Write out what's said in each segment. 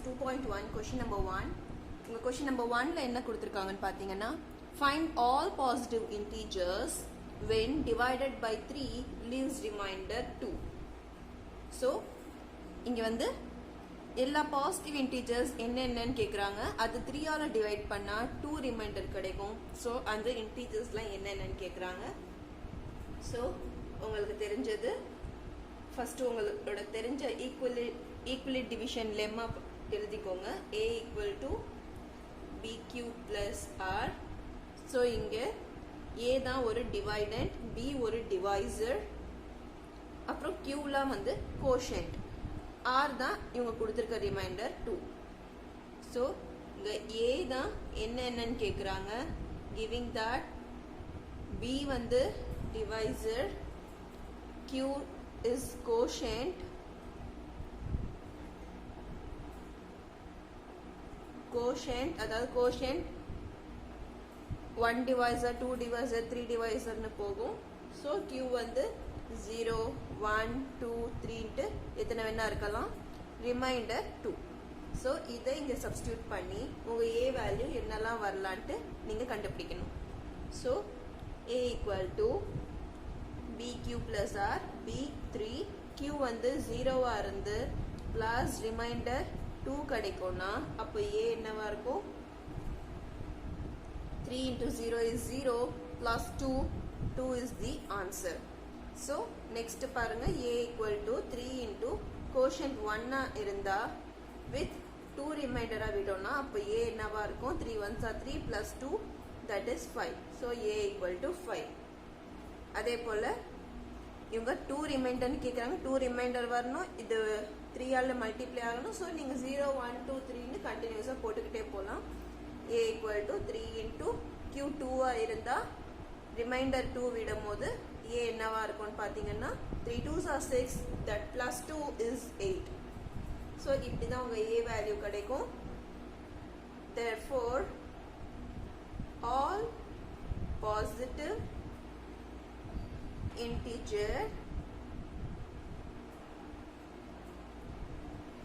2.1 question number 1. உங்க question number 1ல என்ன கொடுத்திருக்காங்கன்னு பாத்தீங்கன்னா find all positive integers when divided by 3 leaves remainder 2. So இங்க வந்து எல்லா பாசிட்டிவ் இன்டீஜர்ஸ் என்னென்னு கேக்குறாங்க. அது 3 ஆல டிவைட் பண்ணா 2 ரிமைண்டர் கிடைக்கும். ஸோ அந்த இன்டீஜர்ஸ்லாம் என்னென்னு கேக்குறாங்க. ஸோ உங்களுக்கு தெரிஞ்சது ஃபர்ஸ்ட் உங்களோட தெரிஞ்ச ஈக்குவலி டிவிஷன் லெம்மா எழுதிக்கோங்க. A equal to BQ plus R. So இங்கே A தான் ஒரு டிவைடண்ட், B ஒரு டிவைசர், அப்புறம் Qலாம் வந்து கோஷன்ட், R தான் இவங்க கொடுத்துருக்க ரிமைண்டர் 2. ஸோ இங்கே A தான் என்னன்னு கேட்குறாங்க. கிவிங் தட் B வந்து டிவைசர், Q is quotient, அதாவது quotient 1 divisor 2 divisor 3 divisor னு போகும். ஸோ Q வந்து 0 1 2 3 எத்தனை வேணா இருக்கலாம். ரிமைண்டர் 2. ஸோ இதை இங்கே சப்ஸ்டியூட் பண்ணி உங்கள் A வேல்யூ என்னெல்லாம் வரலான்ட்டு நீங்கள் கண்டுபிடிக்கணும். So A equal to BQ plus R, B3, Q வந்து 0வா இருந்து பிளஸ் ரிமைண்டர் 2 கிடைக்கும்னா அப்போ A என்னவா இருக்கும். 3 into 0 is 0 plus 2 is the answer. So next பாருங்க A equal to 3 into quotient 1 இருந்தா with 2 ரிமைண்டரா விட்டோம்னா அப்போ A என்னவா இருக்கும். 3 1s are 3 plus 2 that is 5. So A equal to 5. அதே போல இவங்க 2 ரிமைண்டர்னு கேட்குறாங்க. 2 ரிமைண்டர் வரணும், இது 3 ஆல் மல்டிப்ளை ஆகணும். ஸோ நீங்கள் 0 1 2 3ன்னு கண்டினியூஸாக போட்டுக்கிட்டே போகலாம். A equal to 3 into Q 2 இருந்தால் ரிமைண்டர் 2 விடும் போது A என்னவா இருக்கும்னு பார்த்தீங்கன்னா 3 2s are 6, that plus 2 is 8. So இப்படி தான் உங்கள் A வேல்யூ கிடைக்கும். Therefore all positive integer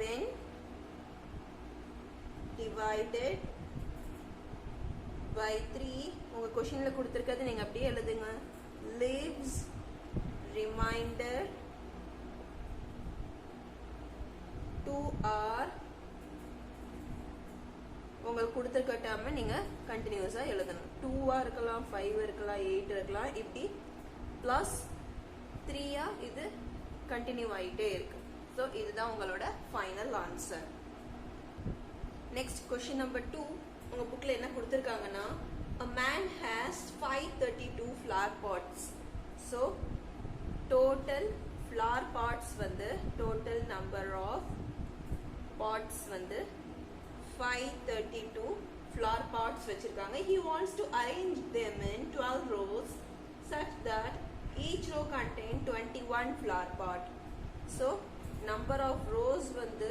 when divided by 3 உங்க क्वेश्चनல கொடுத்திருக்கிறது நீங்க அப்படியே எழுதுங்க. leaves remainder 2R. உங்களுக்கு கொடுத்திருக்க டேர்மை நீங்க கண்டினியூஸா எழுதணும். 2ஆ இருக்கலாம், 5 இருக்கலாம், 8 இருக்கலாம், இப்படி பிளஸ் 3ஆ இது கண்டினியூ ஆகிட்டே இருக்கு. ஸோ இதுதான் உங்களோட final answer. Next question number 2 உங்க புக்ல என்ன கொடுத்துருக்காங்கன்னா a man has 532 flower pots. So total flower pots வந்து டோட்டல் நம்பர் ஆஃப் pots வந்து 532 flower pots வச்சிருக்காங்க. He wants to arrange them in 12 rows such that each row contain 21 flower pot. So number of rows வந்து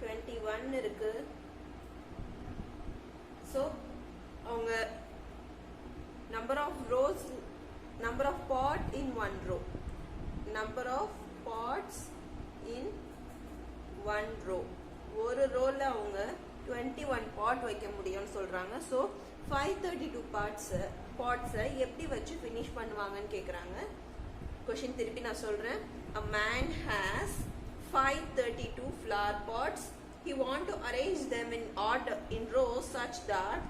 21 இருக்கு. So அவங்க number of rows, number of pot in one row, number of pots in one row, ஒரு ரோல அவங்க 21 பாட் வைக்க முடியும்னு சொல்றாங்க. So 532 பாட்ஸை எப்படி வச்சு ஃபினிஷ் பண்ணுவாங்கன்னு கேட்குறாங்க. கொஷின் திருப்பி நான் சொல்றேன். a man has 532 flower pots. he want to arrange them in order in rows such that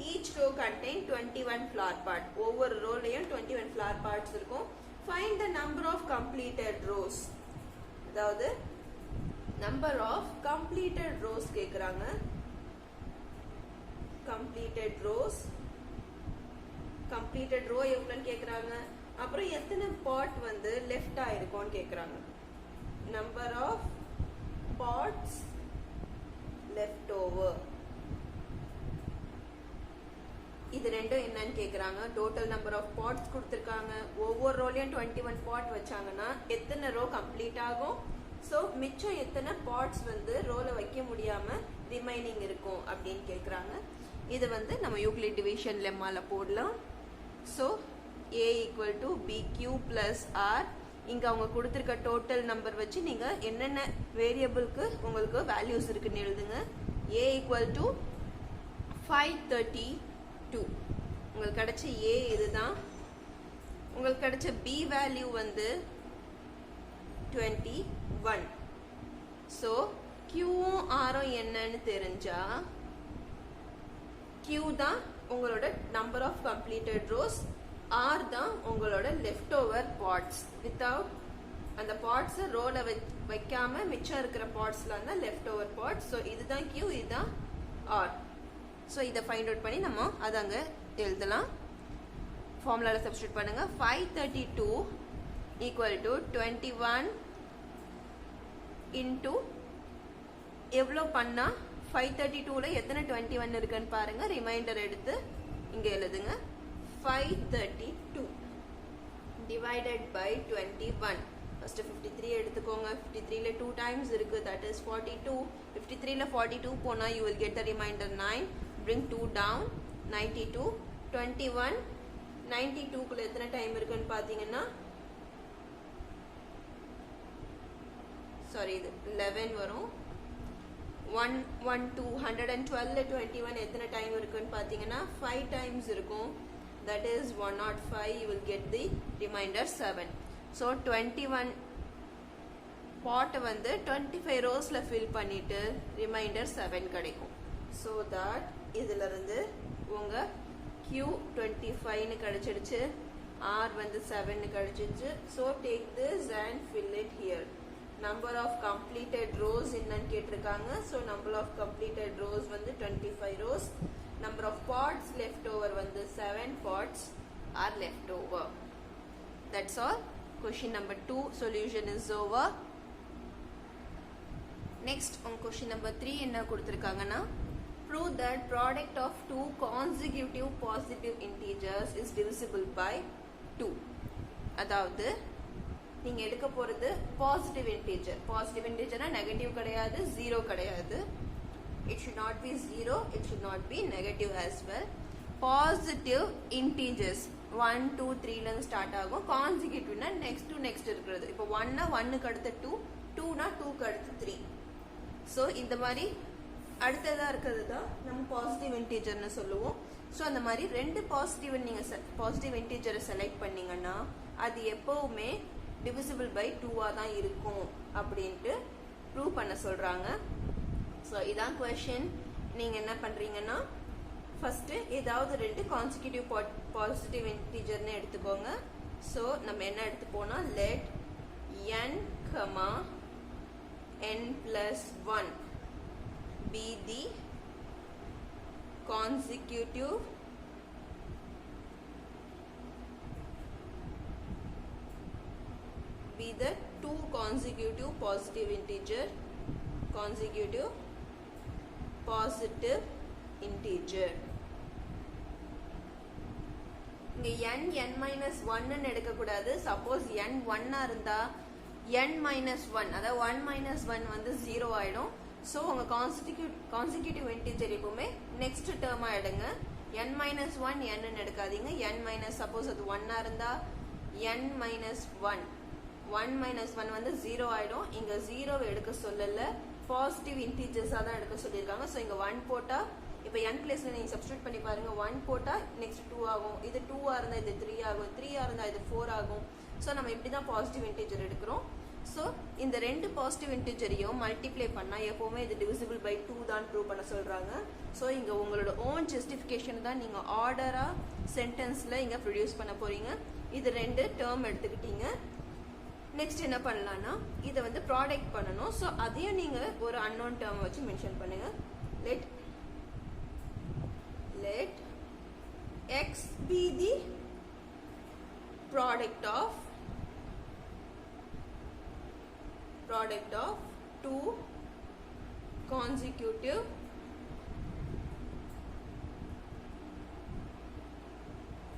each row contain 21 flower pot. ஒவ்வொரு ரோலையும் 21 flower pots இருக்கும். find the number of completed rows. அதாவது number of completed rows கேக்குறாங்க. Completed row எவ்வளோன்னு கேக்குறாங்க. அப்புறம் எத்தனை pot வந்து left ஆயிருக்கும்னு கேக்குறாங்க. Number of pots left over. இது ரெண்டும் என்னன்னு கேக்குறாங்க. டோட்டல் நம்பர் ஆஃப் பாட்ஸ் கொடுத்துருக்காங்க. ஒவ்வொரு ரோலையும் 21 பாட் வச்சாங்கன்னா எத்தனை ரோ கம்ப்ளீட் ஆகும். ஸோ மிச்சம் எத்தனை பாட்ஸ் வந்து ரோல வைக்க முடியாம ரிமைனிங் இருக்கும் அப்படின்னு கேட்குறாங்க. இது வந்து நம்ம யூக்ளிட் டிவிஷன் லெம்மால போடலாம். So A equal to BQ plus R. இங்கே அவங்க கொடுத்துருக்க டோட்டல் நம்பர் வச்சு நீங்கள் என்னென்ன வேரியபிளுக்கு உங்களுக்கு வேல்யூஸ் இருக்குன்னு எழுதுங்க. ஏ ஈக்குவல் டு 532. உங்களுக்கு கிடைச்ச ஏ இதுதான். உங்களுக்கு கிடைச்ச பி வேல்யூ வந்து 21. ஸோ கியூவும் ஆரும் என்னன்னு தெரிஞ்சா கியூ தான் உங்களோட number of completed rows, R தான் உங்களோட லெஃப்ட் ஓவர் பார்ட்ஸ். வித்தவுட் அந்த பார்ட்ஸை ரோல வைக்காம மிச்சம் இருக்கிற பார்ட்ஸ்ல இருந்தால் லெஃப்ட் ஓவர் பார்ட்ஸ். ஸோ இதுதான் கியூ, இதுதான் ஆர். ஸோ இதை ஃபைண்ட் அவுட் பண்ணி நம்ம அதை அங்கே எழுதலாம். ஃபார்முலாவில் சப்ஸ்டியூட் பண்ணுங்க. 532 ஈக்குவல் டு 21 இன்டூ எவ்வளோ பண்ணா 532ல எத்தனை 21 இருக்குன்னு பாருங்க. ரிமைண்டர் எடுத்து இங்கே எழுதுங்க. 532 டிவைடட் பை 21. ஃபர்ஸ்ட் 53 எடுத்துக்கோங்க. 53ல 2 டைம்ஸ் இருக்கு, தட் இஸ் 42. 53ல 42 போனா you will get the remainder 9. Bring 2 down, 92. 21 92குள்ள எத்தனை டைம் இருக்குன்னு பார்த்தீங்கன்னா சாரி இது 11 வரும். 112ல 21 எத்தனை டைம் இருக்குன்னு பார்த்தீங்கன்னா 5 டைம்ஸ் இருக்கும். That is 105. You will get the remainder 7. So 21 பாட்டை வந்து 25 ரோஸ்ல ஃபில் பண்ணிட்டு ரிமைண்டர் 7 கிடைக்கும். ஸோ தட் இதுல இருந்து உங்க Q 25ன்னு கிடைச்சிடுச்சு, R வந்து 7ன்னு கிடைச்சிடுச்சு. So take this and fill it here. Number of completed rows என்னன்னு கேட்டிருக்காங்க. So number of completed rows வந்து 25 rows. Number of parts left over வந்து 7 parts are left over. That's all. Question number 2 solution is over. Next on question number 3 என்ன கொடுத்திருக்காங்கன்னா prove that product of two consecutive positive integers is divisible by 2. அதாவது நீங்க எடுக்க போறது positive integer. Positive இன்டிஜர்னா negative கிடையாது, zero கிடையாது. It should not be zero, it should not be negative as well. Positive integers 1 2 3ல இருந்து start ஆகும். கான்சிக்யூட்டிவ்னா next to next இருக்கிறது. இப்போ 1னா 1க்கு அடுத்து 2, 2னா 2க்கு அடுத்து 3. ஸோ இந்த மாதிரி அடுத்ததா இருக்கிறது தான் நம்ம பாசிட்டிவ் இன்டிஜர்னு சொல்லுவோம். ஸோ அந்த மாதிரி ரெண்டு பாசிட்டிவ் நீங்க பாசிட்டிவ் இன்டிஜரை செலக்ட் பண்ணீங்கன்னா அது எப்பவுமே டிவிசிபிள் பை 2ஆ தான் இருக்கும் அப்படின்ட்டு ப்ரூவ் பண்ண சொல்றாங்க. ஸோ இதான் கொஸ்டின். நீங்க என்ன பண்றீங்கன்னா ஃபர்ஸ்ட் ஏதாவது ரெண்டு கான்சிக்யூட்டிவ் பாசிட்டிவ் இன்டிஜர்னு எடுத்துக்கோங்க. ஸோ நம்ம என்ன எடுத்துப்போம்னா let n, n plus 1 be the consecutive be the two consecutive positive integer, consecutive positive integer. இங்க n minus 1 எடுக்க கூடாது. சப்போஸ் n 1 இருந்தா n minus 1 அதாவது 1 minus 1 வந்து 0 ஆயிடும். ஸோ உங்க கான்சிக்யூட்டிவ் இன்டிஜர் எப்பவுமே நெக்ஸ்ட் டேர்மா எடுங்க. n minus 1 n எடுக்காதீங்க. n minus சப்போஸ் அது 1 இருந்தா n minus 1 1 minus 1 வந்து 0 ஆயிடும். இங்க 0 எடுக்க சொல்லல, பாசிட்டிவ் இன்டிஜர்ஸா தான் எடுக்க சொல்லியிருக்காங்க. ஸோ இங்க 1 போட்டா இப்போ n பிளேஸ்ல நீங்க சப்ஸ்டியூட் பண்ணி பாருங்க. 1 போட்டா நெக்ஸ்ட் 2 ஆகும். இது 2ஆ இருந்தா இது 3 ஆகும். 3ஆ இருந்தா இது 4 ஆகும். ஸோ நம்ம இப்படி தான் பாசிட்டிவ் இன்டிஜர் எடுக்கிறோம். ஸோ இந்த ரெண்டு பாசிட்டிவ் இன்டிஜரையும் மல்டிப்ளை பண்ணா எப்பவுமே இது டிவிசிபிள் பை 2 தான் ப்ரூவ் பண்ண சொல்றாங்க. ஸோ இங்க உங்களோட ஓன் ஜஸ்டிஃபிகேஷன் தான் நீங்க ஆர்டரா சென்டென்ஸ்ல இங்க ப்ரொடியூஸ் பண்ண போறீங்க. இது ரெண்டு டேர்ம் எடுத்துக்கிட்டீங்க. நெக்ஸ்ட் என்ன பண்ணலாம்னா இதை வந்து ப்ராடக்ட் பண்ணணும். ஸோ அதையும் நீங்க ஒரு அன்னோன் டேர்ம் வச்சு மென்ஷன் பண்ணுங்க. Let x be the product of two consecutive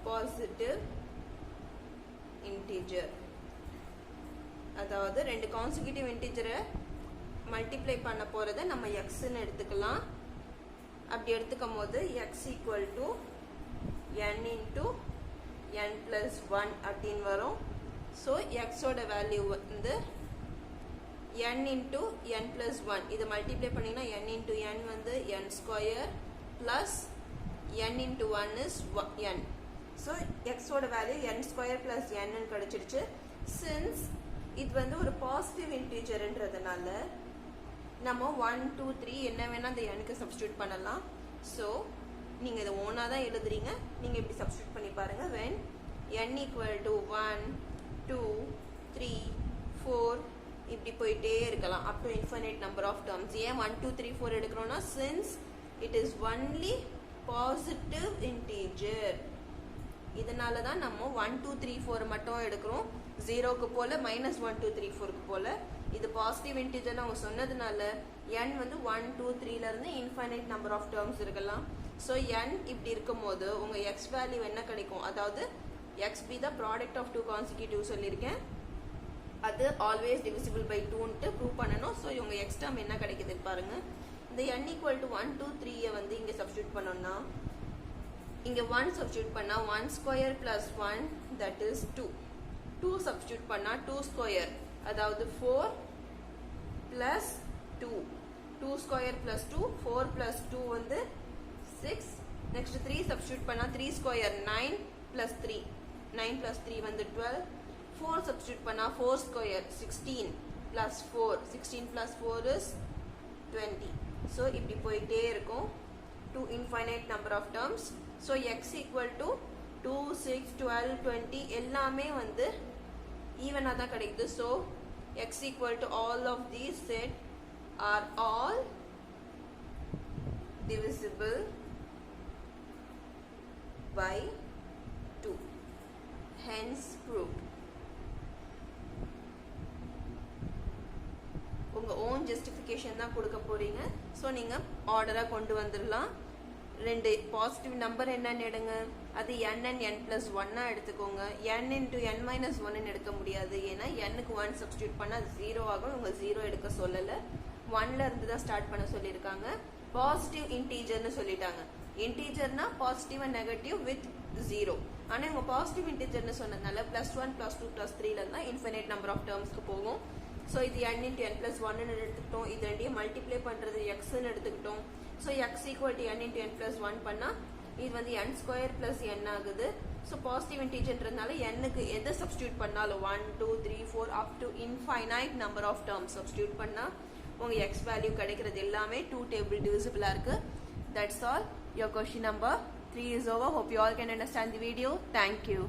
positive integer. அதாவது ரெண்டு கான்சிக்யூட்டிவ் இன்டிஜரை மல்டிப்ளை பண்ண போறதை நம்ம xன்னு எடுத்துக்கலாம். அப்படி எடுத்துக்கும் போது x equal to n into n plus 1 அப்படின்னு வரும். ஸோ எக்ஸோட வேல்யூ வந்து n into n plus 1 இதை மல்டிப்ளை பண்ணிங்கன்னா n into n வந்து n square plus n into 1 is n. So எக்ஸோட value n square plus n கிடைச்சிருச்சு. சின்ஸ் இது வந்து ஒரு பாசிட்டிவ் இன்டீஜர்ன்றதுனால நம்ம 1 2 3 என்ன வேணால் அந்த nக்கு சப்ஸ்டியூட் பண்ணலாம். ஸோ நீங்கள் இதை ஓனாக தான் எழுதுறீங்க, நீங்கள் இப்படி சப்ஸ்டியூட் பண்ணி பாருங்கள். when n equal to 1 2 3 4 இப்படி போயிட்டே இருக்கலாம் up to infinite number of terms. ஏன் 1 2 3 4 எடுக்கிறோம்னா since it is only positive integer, இதனால தான் நம்ம 1 2 3 4 மட்டும் எடுக்கிறோம். 0க்கு போல -1 2 3 4க்கு போல. இது பாசிட்டிவ் இன்டிஜர்னு அவங்க சொன்னதுனால n வந்து 1 2 3ல இருந்து இன்ஃபைனைட் நம்பர் ஆஃப் டேர்ம்ஸ் இருக்கலாம். ஸோ n இப்படி இருக்கும் போது உங்க x வேல்யூ என்ன கிடைக்கும், அதாவது x be the product of two consecutive சொல்லியிருக்கேன், அது ஆல்வேஸ் டிவிசிபிள் பை 2ன்ட்டு ப்ரூவ் பண்ணணும். ஸோ இவங்க x டேர்ம் என்ன கிடைக்குது பாருங்க. இந்த n equal to 1 2 3 வந்து இங்க சப்ஸ்டியூட் பண்ணோம்னா இங்க 1 சப்ஸ்டியூட் பண்ணா 1 square plus 1 that is 2. 2 substitute பண்ணா 2 ஸ்கொயர் அதாவது 4 பிளஸ் 2. 2 ஸ்கொயர் பிளஸ் 2 4 பிளஸ் 2 வந்து 6. நெக்ஸ்ட் 3 சப்ஸ்டியூட் பண்ணா 3 ஸ்கொயர் 9 பிளஸ் 3 9 பிளஸ் 3 வந்து 12. 4 சப்ஸ்டியூட் பண்ணா 4 square 16 plus 4 16 plus 4 is 20. So இப்படி போயிட்டே இருக்கும் to infinite number of terms. So x equal to 2 6 12 20 எல்லாமே வந்து ஈவனா தான் கிடைக்குது. So x equal to all of these set are all divisible by 2. Hence proved. உங்க ஓன் ஜஸ்டிஃபிகேஷன் தான் கொடுக்க போறீங்க. ஸோ நீங்க ஆர்டரா கொண்டு வந்துடலாம். ரெண்டு பாசிட்டிவ் நம்பர் என்னன்னு எடுங்க, அது n and n plus 1 எடுத்துக்கோங்க. n into n minus 1 எடுக்க முடியாது, ஏன்னா n-க்கு 1 சப்ஸ்டியூட் பண்ணா 0 ஆகும். உங்க 0 எடுக்க சொல்லல, 1ல இருந்து தான் ஸ்டார்ட் பண்ண சொல்லியிருக்காங்க. பாசிட்டிவ் இன்டீஜர்னு சொல்லிட்டாங்க. இன்டீஜர்னா பாசிட்டிவ் அண்ட் நெகட்டிவ் வித் 0. ஆனா இவங்க பாசிட்டிவ் இன்டீஜர்னு சொன்னதுனால +1 +2 +3ல இருந்தா இன்ஃபினைட் நம்பர் ஆஃப் டேர்ம்ஸ்க்கு போகும். ஸோ இது n into n plus 1 எடுத்துக்கிட்டோம். இது ரெண்டையும் மல்டிப்ளை பண்றது xன்னு எடுத்துக்கிட்டோம். So x equal to n into n plus 1 பண்ணா இது வந்து n ஸ்கொயர் பிளஸ் n ஆகுது. ஸோ பாசிட்டிவ் இன்டீஜர்ன்றதுனால n-க்கு எதை சப்ஸ்டியூட் பண்ணாலும் 1 2 3 4 up to infinite number of terms substitute பண்ணா உங்க x வேல்யூ கிடைக்கிறது எல்லாமே 2 டேபிள் டிவிசிபிளா இருக்கு. That's all. Your question number 3 is over. Hope you all can understand the video. Thank you.